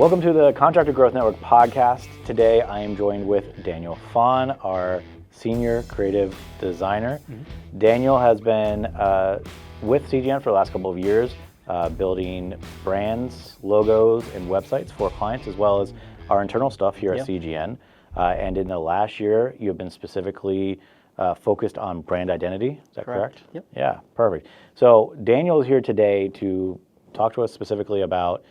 Welcome to the Contractor Growth Network Podcast. Today I am joined with Daniel Phan, our Senior Creative Designer. Daniel has been with CGN for the last couple of years, building brands, logos, and websites for clients, as well as our internal stuff here at CGN. And in the last year, you've been specifically focused on brand identity. Is that correct? Yep. Yeah, perfect. So Daniel is here today to talk to us specifically about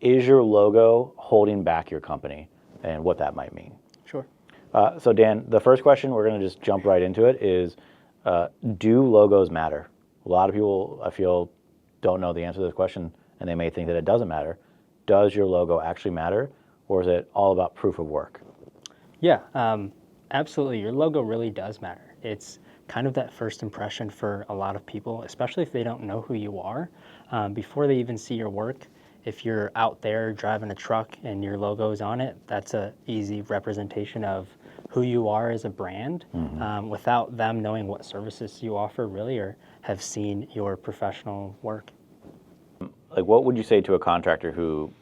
is your logo holding back your company and what that might mean? Sure. So Dan, the first question, we're going to just jump right into it, is do logos matter? A lot of people, I feel, don't know the answer to this question, and they may think that it doesn't matter. Does your logo actually matter, or is it all about proof of work? Yeah, absolutely. Your logo really does matter. It's kind of that first impression for a lot of people, especially if they don't know who you are. Before they even see your work, if you're out there driving a truck and your logo is on it, that's an easy representation of who you are as a brand, without them knowing what services you offer really or have seen your professional work. Like, what would you say to a contractor who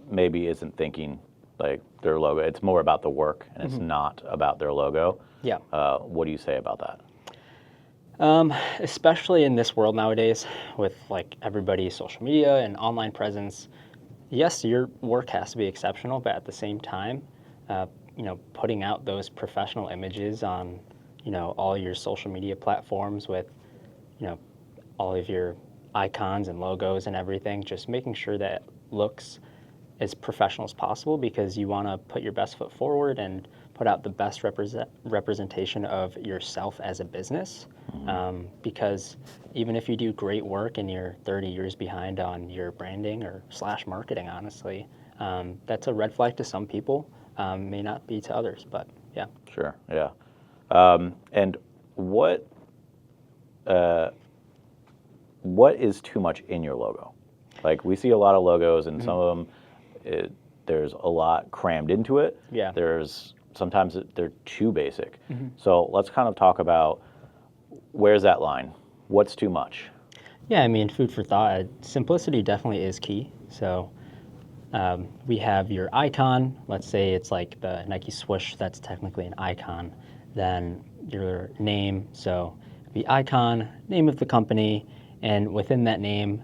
maybe isn't thinking like their logo? It's more about the work and it's not about their logo. Yeah. What do you say about that? Especially in this world nowadays with like everybody's social media and online presence, yes, your work has to be exceptional, but at the same time, putting out those professional images on, all your social media platforms with, all of your icons and logos and everything, just making sure that it looks as professional as possible because you want to put your best foot forward and put out the best representation of yourself as a business. Because even if you do great work and you're 30 years behind on your branding or / marketing, honestly, that's a red flag to some people, may not be to others, but yeah. Sure, yeah. And what is too much in your logo? Like, we see a lot of logos and some of them, there's a lot crammed into it. Yeah. Sometimes they're too basic. So let's kind of talk about where's that line? What's too much? Yeah, I mean, food for thought. Simplicity definitely is key. So we have your icon. Let's say it's like the Nike swoosh. That's technically an icon. Then your name. So the icon, name of the company, and within that name,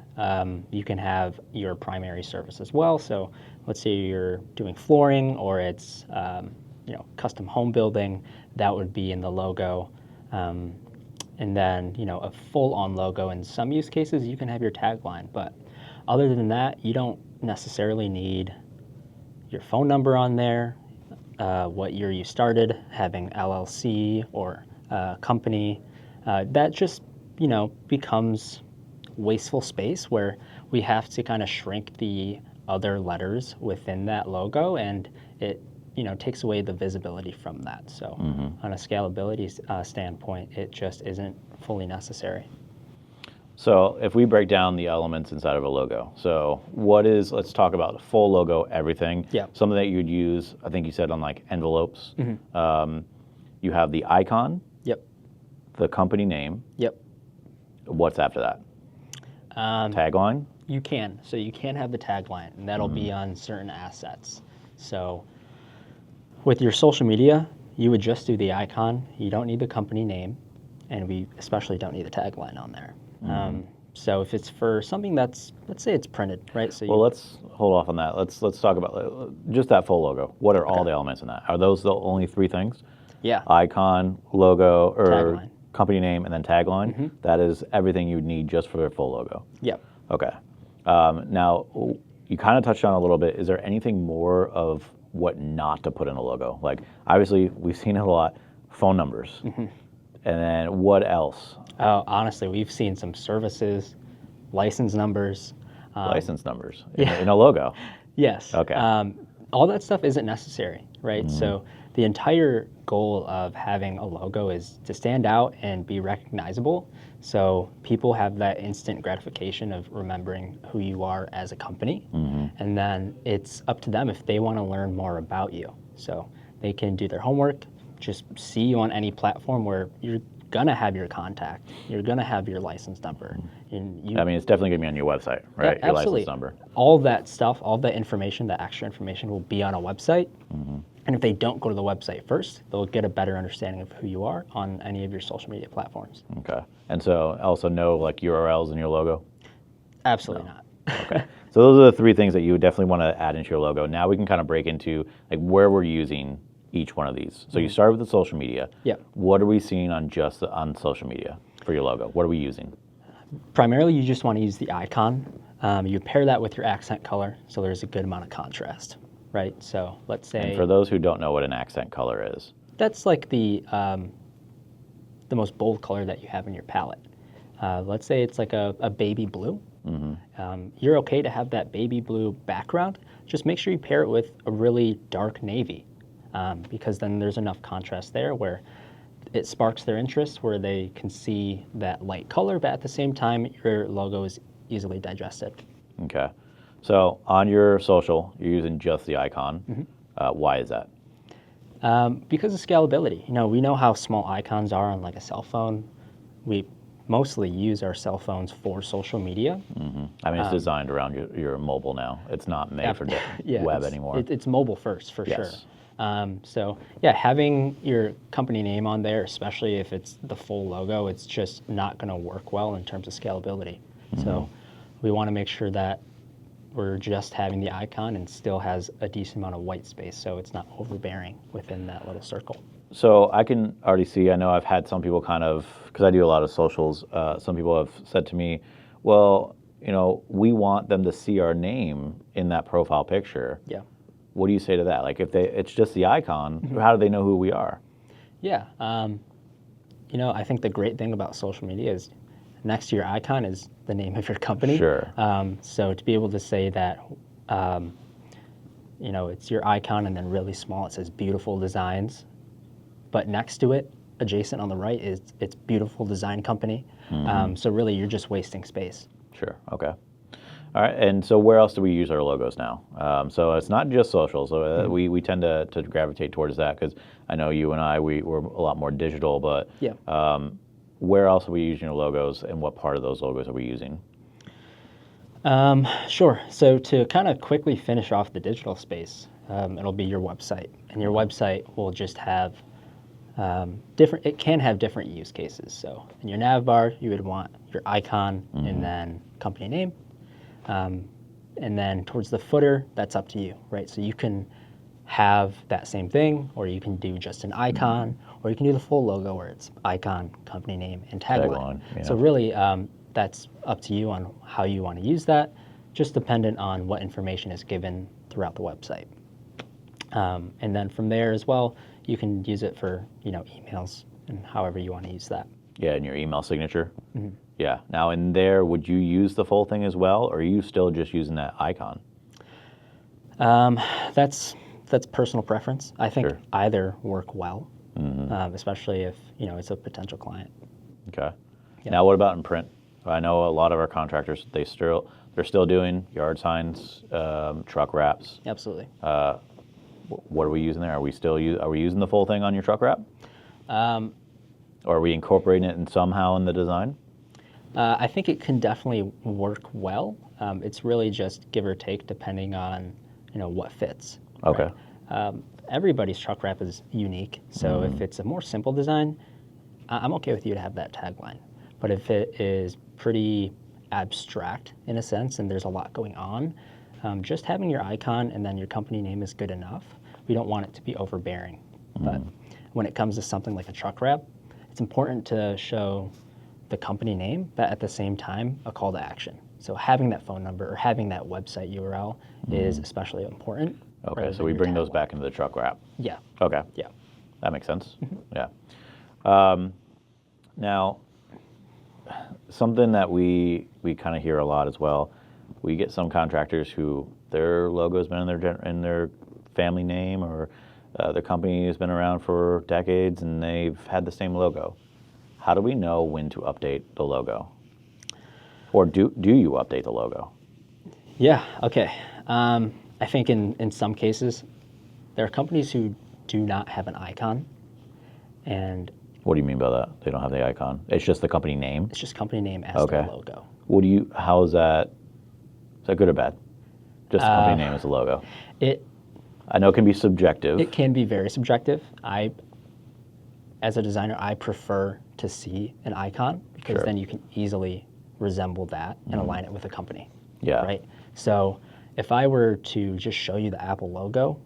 you can have your primary service as well. So let's say you're doing flooring or it's custom home building. That would be in the logo. And then, a full-on logo. In some use cases, you can have your tagline. But other than that, you don't necessarily need your phone number on there, what year you started, having LLC or company. That just, becomes wasteful space where we have to kind of shrink the other letters within that logo, and it takes away the visibility from that. So on a scalability standpoint, it just isn't fully necessary. So if we break down the elements inside of a logo, so let's talk about the full logo, everything. Yeah. Something that you'd use, I think you said on like envelopes. You have the icon. Yep. The company name. Yep. What's after that? Tagline? You can. So you can have the tagline, and that'll be on certain assets. So with your social media, you would just do the icon. You don't need the company name, and we especially don't need the tagline on there. So if it's for something that's, let's say it's printed, right? So let's hold off on that. Let's talk about just that full logo. What are all the elements in that? Are those the only three things? Yeah. Icon, logo, or tagline. Company name, and then tagline. That is everything you need just for their full logo. Yep. Okay. Now, you kind of touched on a little bit. Is there anything more of what not to put in a logo? Like, obviously, we've seen it a lot. Phone numbers. And then what else? Oh, honestly, we've seen some services, license numbers. License numbers in a logo. Yes. Okay. All that stuff isn't necessary, right? So the entire goal of having a logo is to stand out and be recognizable. So people have that instant gratification of remembering who you are as a company. And then it's up to them if they want to learn more about you. So they can do their homework, just see you on any platform where you're going to have your contact. You're going to have your license number. And it's definitely going to be on your website, right? Yeah, your absolutely. license number. All that stuff, all that information, that extra information will be on a website. And if they don't go to the website first, they'll get a better understanding of who you are on any of your social media platforms. Okay. And so also no like URLs in your logo? Absolutely not. Okay. So those are the three things that you would definitely want to add into your logo. Now we can kind of break into like where we're using each one of these. So you start with the social media. Yeah. What are we seeing on social media for your logo? What are we using? Primarily, you just want to use the icon. You pair that with your accent color, so there's a good amount of contrast, right? So let's say... And for those who don't know what an accent color is. That's like the most bold color that you have in your palette. Let's say it's like a baby blue. You're okay to have that baby blue background. Just make sure you pair it with a really dark navy, because then there's enough contrast there where it sparks their interest, where they can see that light color, but at the same time, your logo is easily digested. Okay. So on your social, you're using just the icon. Why is that? Because of scalability. We know how small icons are on like a cell phone. We mostly use our cell phones for social media. It's designed around your mobile now. It's not made for the web anymore. It's mobile first, for sure. Yes. So having your company name on there, especially if it's the full logo, it's just not going to work well in terms of scalability. So we want to make sure that we're just having the icon and still has a decent amount of white space, so it's not overbearing within that little circle. So I can already see, I know I've had some people because I do a lot of socials, some people have said to me, well, we want them to see our name in that profile picture. Yeah. What do you say to that? Like if it's just the icon, how do they know who we are? Yeah. I think the great thing about social media is next to your icon is the name of your company. Sure. So to be able to say that, it's your icon and then really small, it says beautiful designs. But next to it, adjacent on the right, is it's beautiful design company. So really, you're just wasting space. Sure. Okay. All right. And so where else do we use our logos now? So it's not just social. So we tend to gravitate towards that because I know you and I, we're a lot more digital. But where else are we using your logos, and what part of those logos are we using? Sure. So to kind of quickly finish off the digital space, it'll be your website. And your website will just have it can have different use cases. So in your nav bar, you would want your icon and then company name. And then towards the footer, that's up to you, right? So you can have that same thing, or you can do just an icon, or you can do the full logo where it's icon, company name, and tagline. So really, that's up to you on how you want to use that, just dependent on what information is given throughout the website. And then from there as well, you can use it for emails and however you want to use that. Yeah, and your email signature. Yeah. Now in there, would you use the full thing as well, or are you still just using that icon? That's personal preference. I think either work well, especially if it's a potential client. Okay. Yeah. Now what about in print? I know a lot of our contractors, they're still doing yard signs, truck wraps. Absolutely. What are we using there? Are we using the full thing on your truck wrap? Or are we incorporating it somehow in the design? I think it can definitely work well. It's really just give or take depending on what fits. Okay. Right? Everybody's truck wrap is unique, so if it's a more simple design, I'm okay with you to have that tagline. But if it is pretty abstract in a sense and there's a lot going on, just having your icon and then your company name is good enough. We don't want it to be overbearing. But when it comes to something like a truck wrap, it's important to show the company name, but at the same time, a call to action. So having that phone number or having that website URL is especially important. Okay, so we bring those back into the truck wrap. Yeah. Okay. Yeah. That makes sense. Yeah. Now, something that we kind of hear a lot as well, we get some contractors who their logo's been in their family name, or their company has been around for decades and they've had the same logo. How do we know when to update the logo? Or do you update the logo? Yeah, okay. I think in some cases, there are companies who do not have an icon, and What do you mean by that? They don't have the icon. It's just the company name. It's just company name as their logo. How is that? Is that good or bad? Just the company name as a logo. I know it can be subjective. It can be very subjective. As a designer, I prefer to see an icon because then you can easily resemble that and align it with a company. Yeah. Right. So if I were to just show you the Apple logo,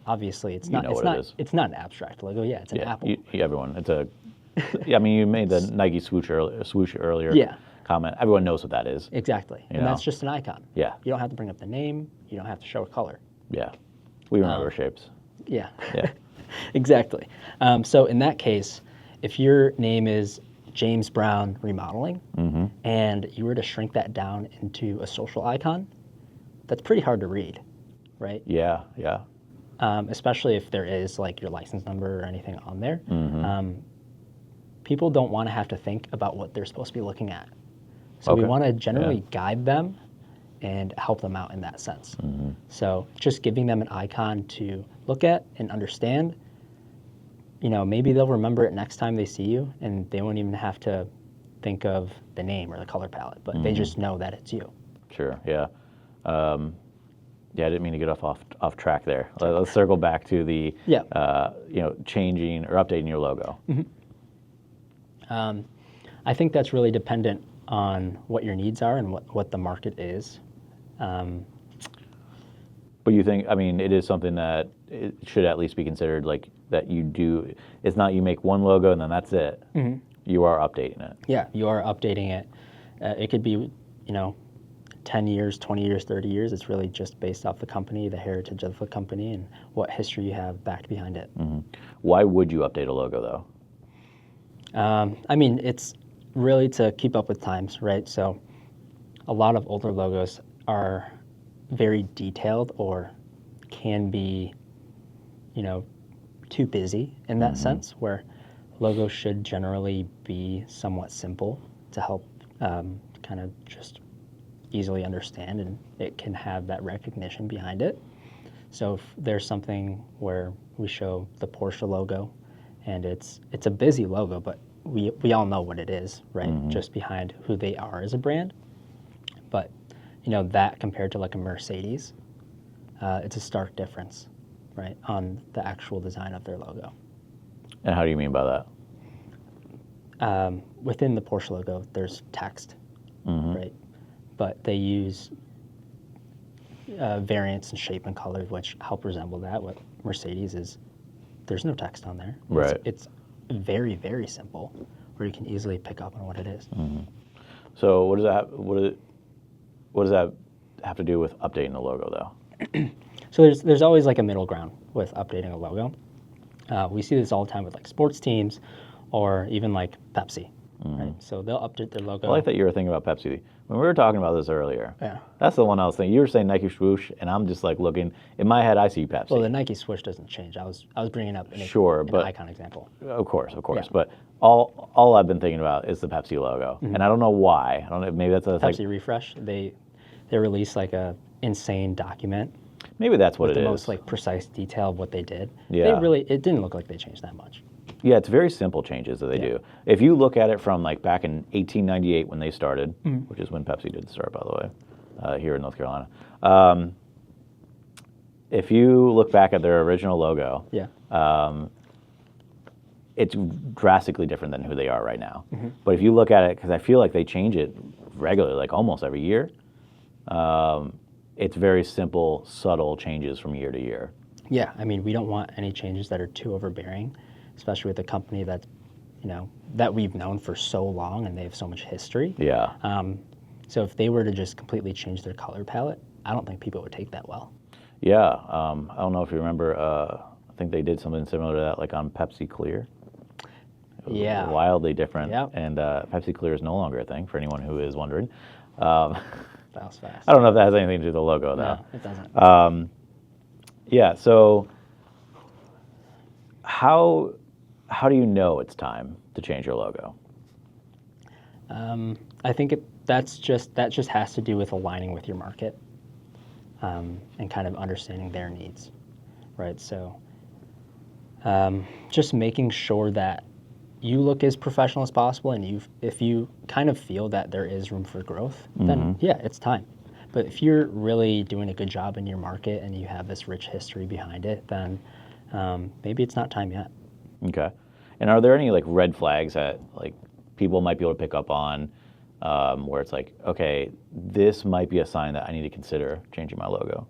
obviously it's not an abstract logo. Yeah, it's an Apple. Everyone. It's a. I mean, you made the Nike swoosh earlier. Yeah. Comment. Everyone knows what that is. Exactly. And that's just an icon. Yeah. You don't have to bring up the name. You don't have to show a color. Yeah. We remember shapes. Yeah. Yeah. Exactly. So in that case, if your name is James Brown Remodeling, and you were to shrink that down into a social icon, that's pretty hard to read, right? Yeah. Yeah. Especially if there is like your license number or anything on there. People don't want to have to think about what they're supposed to be looking at. So we want to generally guide them and help them out in that sense. So just giving them an icon to look at and understand, maybe they'll remember it next time they see you, and they won't even have to think of the name or the color palette, but they just know that it's you. Sure, yeah. I didn't mean to get off track there. Let's circle back to the changing or updating your logo. I think that's really dependent on what your needs are and what the market is. But you think, it is something that it should at least be considered, like that you do. It's not you make one logo and then that's it. You are updating it. Yeah, you are updating it. It could be, 10 years, 20 years, 30 years. It's really just based off the company, the heritage of the company, and what history you have backed behind it. Why would you update a logo, though? It's really to keep up with times, right? So a lot of older logos are very detailed or can be, too busy in that sense, where logos should generally be somewhat simple to help kind of just easily understand, and it can have that recognition behind it. So if there's something where we show the Porsche logo, and it's a busy logo, but we all know what it is, right? Just behind who they are as a brand. But that compared to like a Mercedes, it's a stark difference, right, on the actual design of their logo. And how do you mean by that? Within the Porsche logo, there's text, right? But they use variants in shape and color which help resemble that. What Mercedes is, there's no text on there. Right. It's very, very simple, where you can easily pick up on what it is. So what does that have to do with updating the logo, though? So there's always like a middle ground with updating a logo. We see this all the time with like sports teams, or even like Pepsi. Right? So they'll update their logo. I like that you were thinking about Pepsi. When we were talking about this earlier, that's the one I was thinking. You were saying Nike swoosh, and I'm just like looking. In my head, I see Pepsi. Well, the Nike swoosh doesn't change. I was bringing up an icon example. Of course. Yeah. But all I've been thinking about is the Pepsi logo, and I don't know why. I don't know. Maybe that's a Pepsi refresh. They released like a insane document. Maybe that's what it is. With the most like precise detail of what they did. Yeah. It didn't look like they changed that much. Yeah, it's very simple changes that they do. If you look at it from like back in 1898 when they started, which is when Pepsi did start, by the way, here in North Carolina. If you look back at their original logo, it's drastically different than who they are right now. But if you look at it, because I feel like they change it regularly, like almost every year, it's very simple, subtle changes from year to year. Yeah, we don't want any changes that are too overbearing, especially with a company that, that we've known for so long and they have so much history. Yeah. So if they were to just completely change their color palette, I don't think people would take that well. Yeah. I don't know if you remember, I think they did something similar to that, like on Pepsi Clear. It was wildly different. Yep. And Pepsi Clear is no longer a thing, for anyone who is wondering. That was fast. I don't know if that has anything to do with the logo, though. No, it doesn't. Yeah, so how do you know it's time to change your logo? I think that just has to do with aligning with your market, and kind of understanding their needs, right? So just making sure that you look as professional as possible, and if you kind of feel that there is room for growth, then yeah, it's time. But if you're really doing a good job in your market and you have this rich history behind it, then maybe it's not time yet. Okay. And are there any like red flags that like people might be able to pick up on where it's like, okay, this might be a sign that I need to consider changing my logo?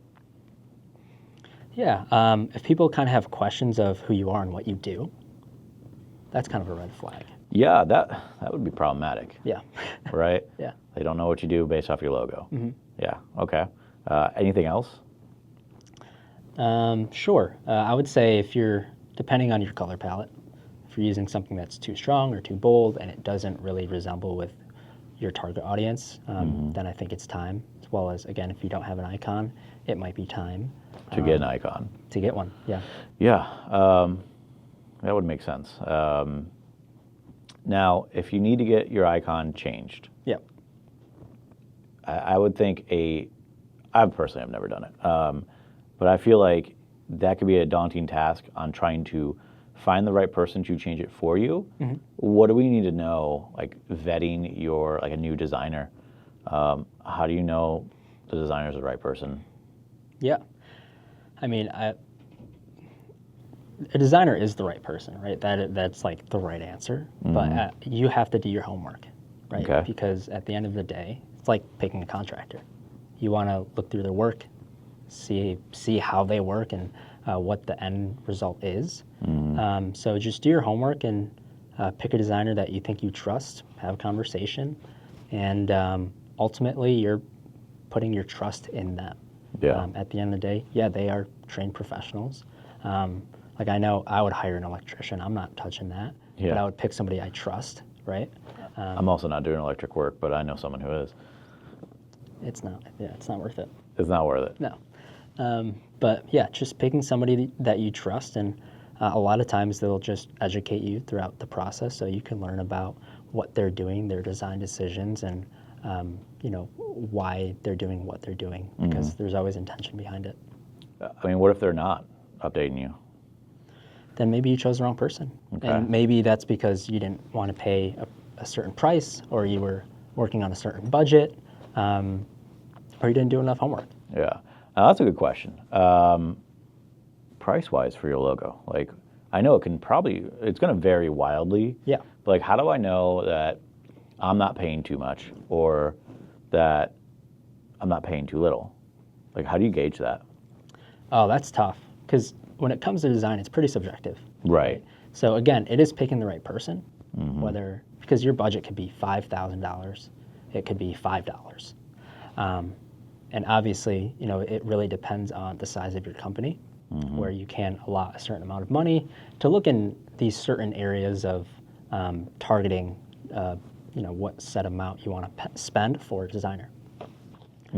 Yeah. If people kind of have questions of who you are and what you do, that's kind of a red flag. Yeah, that would be problematic. Yeah. Right? Yeah. They don't know what you do based off your logo. Yeah. Okay. Anything else? Sure. I would say if you're, depending on your color palette, if you're using something that's too strong or too bold and it doesn't really resemble with your target audience, then I think it's time. As well as, again, if you don't have an icon, it might be time. To get an icon. To get one, yeah. Yeah. That would make sense. Now, if you need to get your icon changed, Yeah. I would think I personally have never done it, but I feel like that could be a daunting task on trying to find the right person to change it for you. What do we need to know, like vetting your, like a new designer? How do you know the designer is the right person? Yeah. I mean, a designer is the right person, right? That's like the right answer. But you have to do your homework, right? Okay. Because at the end of the day, it's like picking a contractor. You want to look through their work, see how they work and what the end result is. So just do your homework and pick a designer that you think you trust, have a conversation, and ultimately you're putting your trust in them. Yeah. At the end of the day, yeah, they are trained professionals. Like I know I would hire an electrician. I'm not touching that. Yeah. But I would pick somebody I trust, right? I'm also not doing electric work, but I know someone who is. It's not worth it. It's not worth it. No. But yeah, just picking somebody that you trust, and a lot of times they'll just educate you throughout the process so you can learn about what they're doing, their design decisions, and why they're doing what they're doing, because there's always intention behind it. I mean, what if they're not updating you? Then maybe you chose the wrong person. Okay. And maybe that's because you didn't want to pay a certain price, or you were working on a certain budget, or you didn't do enough homework. Yeah, that's a good question. Price-wise for your logo, like I know it's going to vary wildly. Yeah. But like, how do I know that I'm not paying too much or that I'm not paying too little? Like, how do you gauge that? Oh, that's tough, because when it comes to design, it's pretty subjective. Right. So again, it is picking the right person, because your budget could be $5,000, it could be $5. And obviously, it really depends on the size of your company, where you can allot a certain amount of money to look in these certain areas of targeting, what set amount you want to spend for a designer.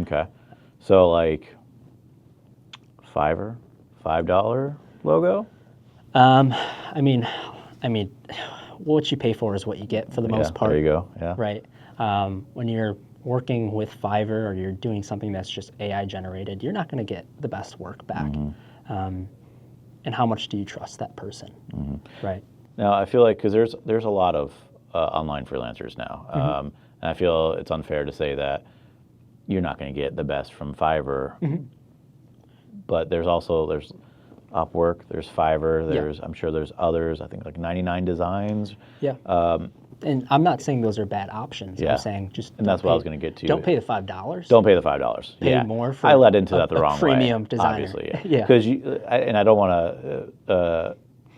Okay. So like $5 logo? I mean, what you pay for is what you get for the most part. There you go. Yeah. Right. When you're working with Fiverr or you're doing something that's just AI generated, you're not going to get the best work back. And how much do you trust that person? Right. Now, I feel like, because there's a lot of online freelancers now, and I feel it's unfair to say that you're not going to get the best from Fiverr. But there's Upwork, there's Fiverr, I'm sure there's others. I think like 99 Designs. Yeah. And I'm not saying those are bad options. Yeah. I'm saying just. And that's what I was going to get to. Don't pay the $5. Don't pay the $5. Pay more for. I led into that the wrong way. Premium designer. Obviously, yeah. Because and I don't want to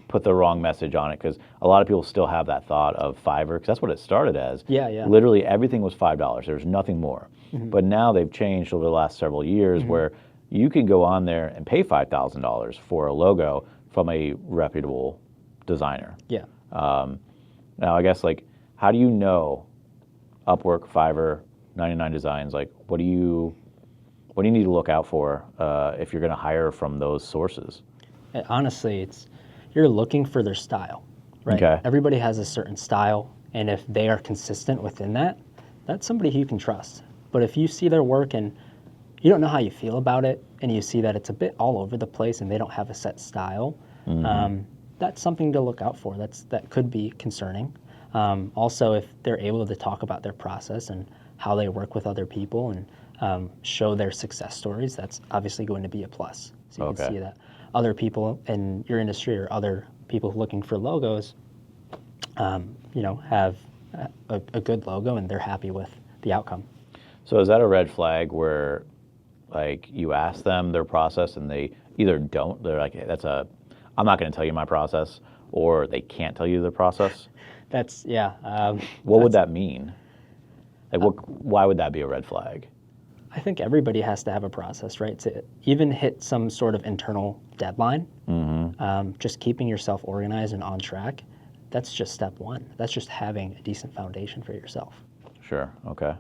put the wrong message on it, because a lot of people still have that thought of Fiverr, because that's what it started as. Yeah. Literally everything was $5. There was nothing more. But now they've changed over the last several years, where you can go on there and pay $5,000 for a logo from a reputable designer. Yeah. Now, I guess, like, how do you know Upwork, Fiverr, 99 Designs? Like, what do you need to look out for if you're going to hire from those sources? Honestly, you're looking for their style, right? Okay. Everybody has a certain style, and if they are consistent within that, that's somebody who you can trust. But if you see their work and you don't know how you feel about it, and you see that it's a bit all over the place and they don't have a set style, that's something to look out for. That could be concerning. Also, if they're able to talk about their process and how they work with other people and show their success stories, that's obviously going to be a plus. So you can see that other people in your industry or other people looking for logos, have a good logo and they're happy with the outcome. So is that a red flag where, like, you ask them their process and they either don't, they're like, hey, I'm not going to tell you my process, or they can't tell you their process? What would that mean? Like, why would that be a red flag? I think everybody has to have a process, right? To even hit some sort of internal deadline, just keeping yourself organized and on track, that's just step one. That's just having a decent foundation for yourself. Sure, okay.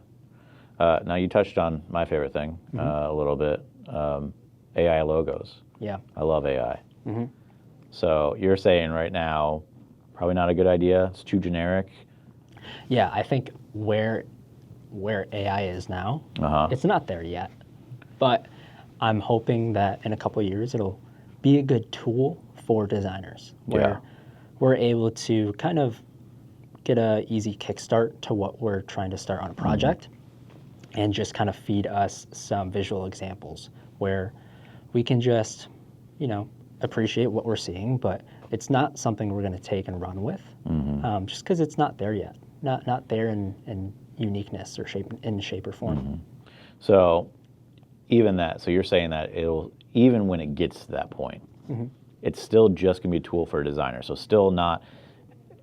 Now you touched on my favorite thing a little bit, AI logos. Yeah. I love AI. So you're saying right now, probably not a good idea, it's too generic? Yeah, I think where AI is now, it's not there yet. But I'm hoping that in a couple of years it'll be a good tool for designers where we're able to kind of get an easy kickstart to what we're trying to start on a project and just kind of feed us some visual examples where we can just, appreciate what we're seeing, but it's not something we're going to take and run with just because it's not there yet, not there in uniqueness or shape or form. So you're saying that even when it gets to that point, it's still just going to be a tool for a designer. So still not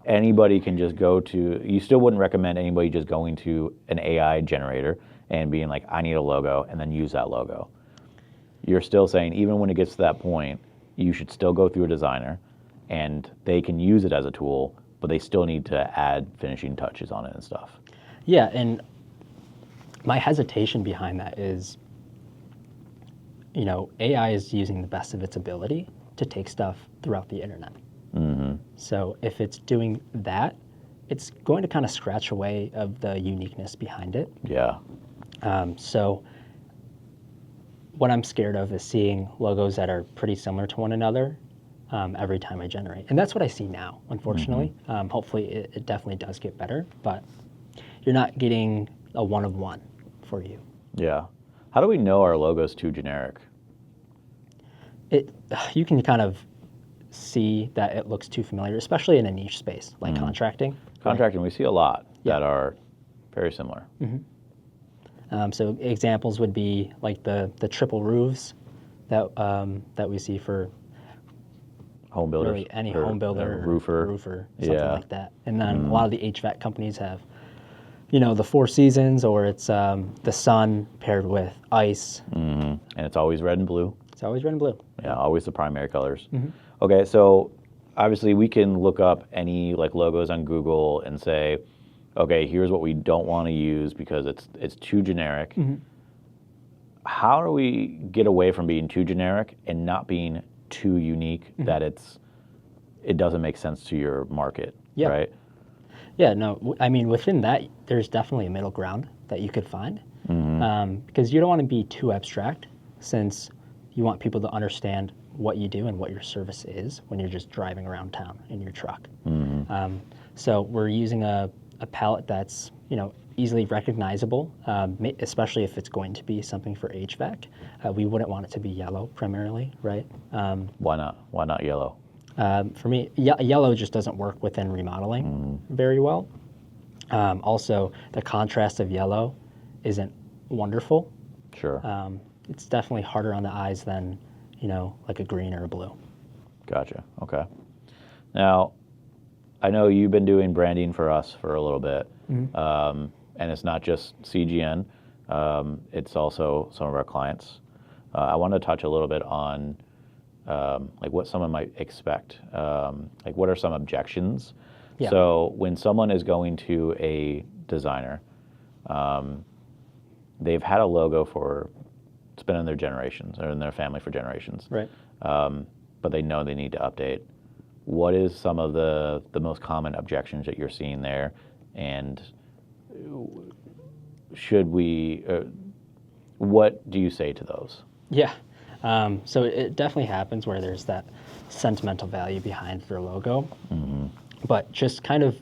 anybody can just you still wouldn't recommend anybody just going to an AI generator and being like, I need a logo, and then use that logo. You're still saying even when it gets to that point, you should still go through a designer and they can use it as a tool, but they still need to add finishing touches on it and stuff. Yeah, and my hesitation behind that is, AI is using the best of its ability to take stuff throughout the internet. So if it's doing that, it's going to kind of scratch away of the uniqueness behind it. Yeah. So what I'm scared of is seeing logos that are pretty similar to one another every time I generate. And that's what I see now, unfortunately. Hopefully it definitely does get better, but you're not getting a one of one for you. Yeah. How do we know our logo's too generic? You can kind of see that it looks too familiar, especially in a niche space like contracting. Contracting, we see a lot that are very similar. So examples would be like the triple roofs that we see for home builders, really any home builder, roofer, something like that. And then a lot of the HVAC companies have, the Four Seasons, or it's the sun paired with ice. And it's always red and blue. It's always red and blue. Yeah, always the primary colors. Okay, so obviously we can look up any logos on Google and say, okay, here's what we don't want to use because it's too generic. How do we get away from being too generic and not being too unique that it doesn't make sense to your market, right? Yeah, no, I mean, within that, there's definitely a middle ground that you could find because you don't want to be too abstract, since you want people to understand what you do and what your service is when you're just driving around town in your truck. So we're using a palette that's easily recognizable, especially if it's going to be something for HVAC. We wouldn't want it to be yellow primarily, right? Why not? Why not yellow? For me, yellow just doesn't work within remodeling very well. Also, the contrast of yellow isn't wonderful. Sure. It's definitely harder on the eyes than, like a green or a blue. Gotcha. Okay. Now, I know you've been doing branding for us for a little bit, and it's not just CGN, it's also some of our clients. I want to touch a little bit on what someone might expect. What are some objections? Yeah. So when someone is going to a designer, they've had a logo it's been in their generations or in their family for generations. Right. But they know they need to update. What is some of the most common objections that you're seeing there, and what do you say to those? Yeah, so it definitely happens where there's that sentimental value behind their logo. But just kind of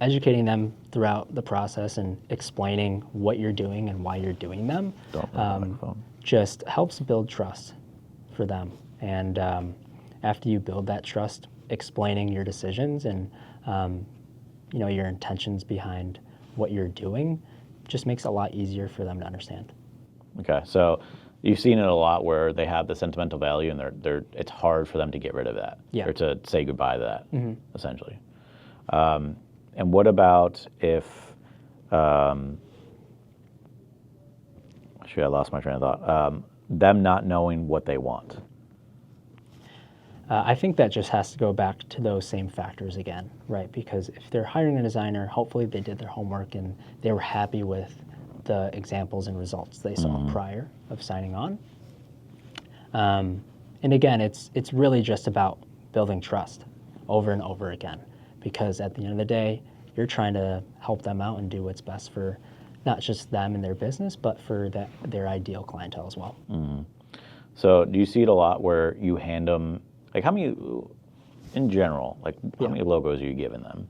educating them throughout the process and explaining what you're doing and why you're doing them just helps build trust for them. And after you build that trust, explaining your decisions and your intentions behind what you're doing just makes it a lot easier for them to understand. Okay, so you've seen it a lot where they have the sentimental value, and it's hard for them to get rid of that, or to say goodbye to that, essentially. And what about if, I lost my train of thought, them not knowing what they want? I think that just has to go back to those same factors again, right? Because if they're hiring a designer, hopefully they did their homework and they were happy with the examples and results they saw prior of signing on. And again, it's really just about building trust over and over again, because at the end of the day, you're trying to help them out and do what's best for not just them and their business, but for their ideal clientele as well. So do you see it a lot where you hand them, like how many, in general, like how many logos are you giving them?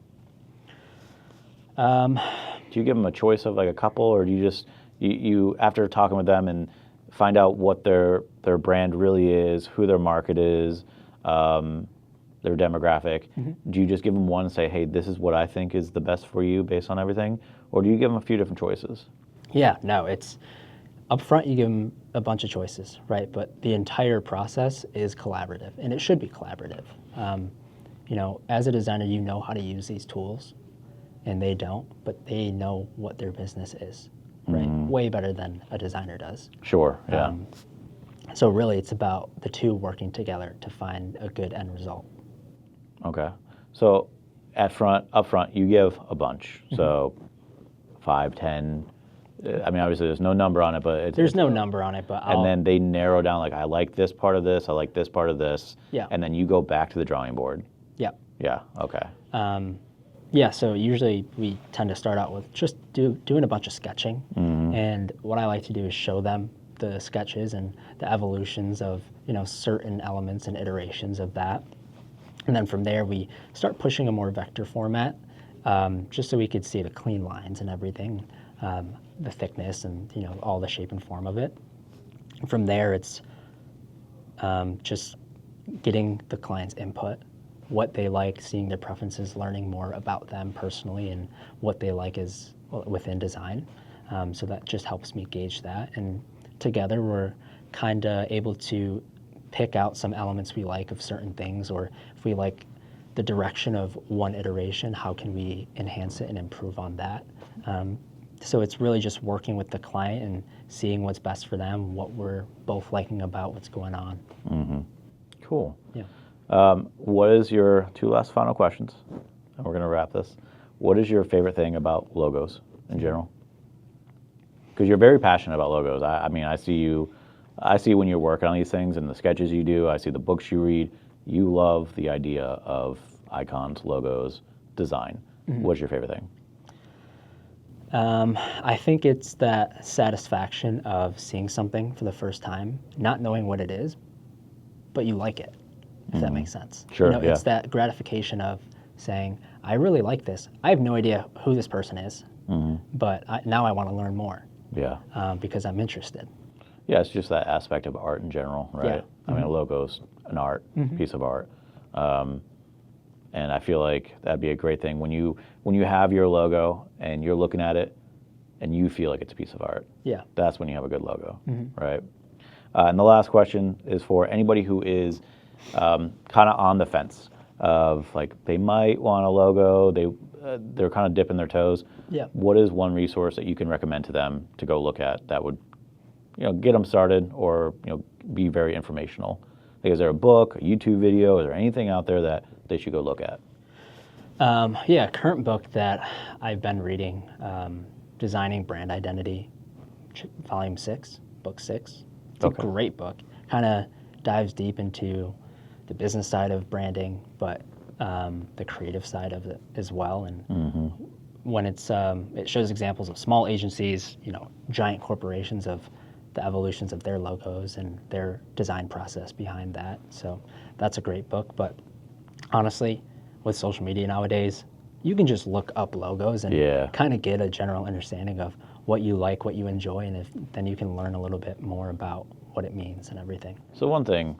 Do you give them a choice of like a couple, or do you just, you after talking with them and find out what their brand really is, who their market is, their demographic, do you just give them one and say, hey, this is what I think is the best for you based on everything? Or do you give them a few different choices? Yeah, no, it's up front you give them a bunch of choices, right? But the entire process is collaborative, and it should be collaborative. As a designer, you know how to use these tools, and they don't, but they know what their business is, right? Way better than a designer does. Sure, yeah. So really, it's about the two working together to find a good end result. Okay. So up front, you give a bunch. So 5, 10. I mean, obviously, there's no number on it, but there's no number on it, but and then they narrow down, like, I like this part of this, I like this part of this. Yeah. And then you go back to the drawing board. Yeah. Yeah. Okay. So usually we tend to start out with just doing a bunch of sketching, and what I like to do is show them the sketches and the evolutions of certain elements and iterations of that. And then from there, we start pushing a more vector format, just so we could see the clean lines and everything, the thickness and all the shape and form of it. And from there, it's just getting the client's input, what they like, seeing their preferences, learning more about them personally and what they like is within design. So that just helps me gauge that. And together, we're kind of able to pick out some elements we like of certain things, or if we like the direction of one iteration, how can we enhance it and improve on that? So it's really just working with the client and seeing what's best for them, what we're both liking about what's going on. Cool. Yeah. What is your two last final questions? And we're going to wrap this. What is your favorite thing about logos in general? Because you're very passionate about logos. I mean, I see when you're working on these things and the sketches you do, I see the books you read. You love the idea of icons, logos, design. What's your favorite thing? I think it's that satisfaction of seeing something for the first time, not knowing what it is, but you like it, if that makes sense. Sure, It's that gratification of saying, I really like this. I have no idea who this person is, but now I want to learn more. Yeah. Because I'm interested. Yeah, it's just that aspect of art in general, right? Yeah. I mean, a logo's an art, piece of art. And I feel like that'd be a great thing when you have your logo and you're looking at it and you feel like it's a piece of art. Yeah. That's when you have a good logo, right? And the last question is for anybody who is kind of on the fence of like they might want a logo, they're kind of dipping their toes. Yeah. What is one resource that you can recommend to them to go look at that would get them started or be very informational? Like, is there a book, a YouTube video, is there anything out there that they should go look at? Current book that I've been reading, Designing Brand Identity, Volume 6, Book 6. It's a great book. Kind of dives deep into the business side of branding, but the creative side of it as well. And when it shows examples of small agencies, giant corporations of the evolutions of their logos and their design process behind that. So that's a great book. But honestly, with social media nowadays, you can just look up logos and kind of get a general understanding of what you like, what you enjoy, and then you can learn a little bit more about what it means and everything. So one thing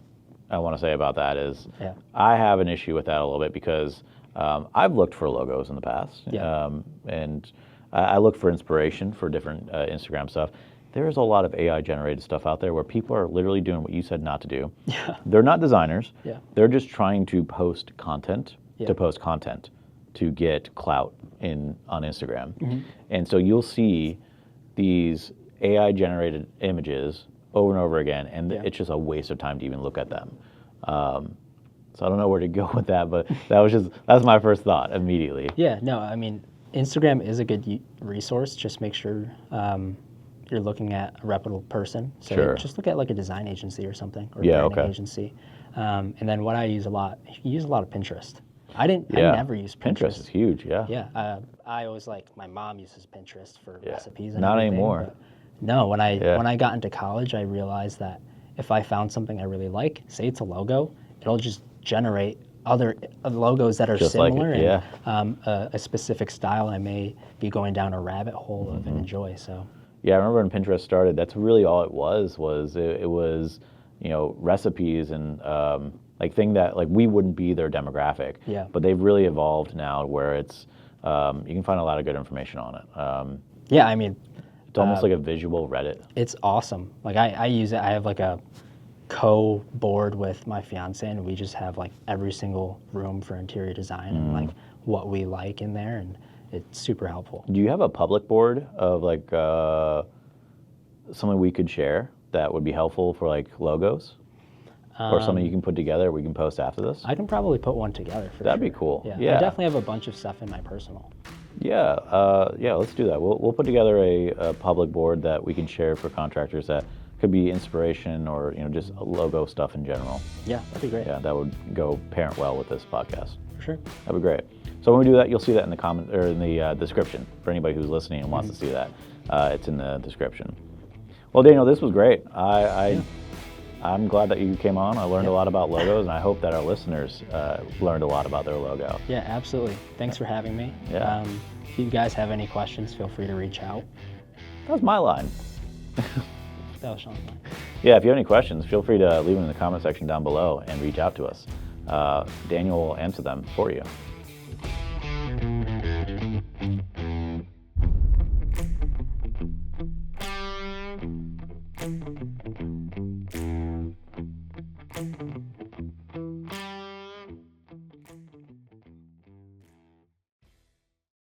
I want to say about that is I have an issue with that a little bit because I've looked for logos in the past, and I look for inspiration for different Instagram stuff. There's a lot of AI-generated stuff out there where people are literally doing what you said not to do. They're not designers. They're just trying to post content to get clout on Instagram. And so you'll see these AI-generated images over and over again, and it's just a waste of time to even look at them. So I don't know where to go with that, but that's my first thought immediately. Yeah, no, I mean, Instagram is a good resource. Just make sure you're looking at a reputable person. So just look at like a design agency or something, or a branding agency. And then what I use a lot, you use a lot of Pinterest. I never use Pinterest. Pinterest is huge, I always my mom uses Pinterest for recipes and not everything, anymore. But no, when I got into college, I realized that if I found something I really like, say it's a logo, it'll just generate other logos that are just similar and a specific style I may be going down a rabbit hole of and enjoy. So I remember when Pinterest started, that's really all it was it was recipes and like thing that like we wouldn't be their demographic. But they've really evolved now where it's you can find a lot of good information on it. I mean, it's almost like a visual Reddit. It's awesome. Like I use it. I have like a co-board with my fiance, and we just have like every single room for interior design and like what we like in there, and it's super helpful. Do you have a public board of like something we could share that would be helpful for like logos? Or something you can put together we can post after this? I can probably put one together for That'd be cool. I definitely have a bunch of stuff in my personal. Let's do that. We'll put together a public board that we can share for contractors that could be inspiration or just logo stuff in general. Yeah, that'd be great. Yeah, that would go parent well with this podcast. For sure. That'd be great. So when we do that, you'll see that in the comment or in the description for anybody who's listening and wants to see that. It's in the description. Well, Daniel, this was great. I'm glad that you came on. I learned a lot about logos, and I hope that our listeners learned a lot about their logo. Yeah, absolutely. Thanks for having me. Yeah. If you guys have any questions, feel free to reach out. That was my line. That was Sean's line. Yeah, if you have any questions, feel free to leave them in the comment section down below and reach out to us. Daniel will answer them for you.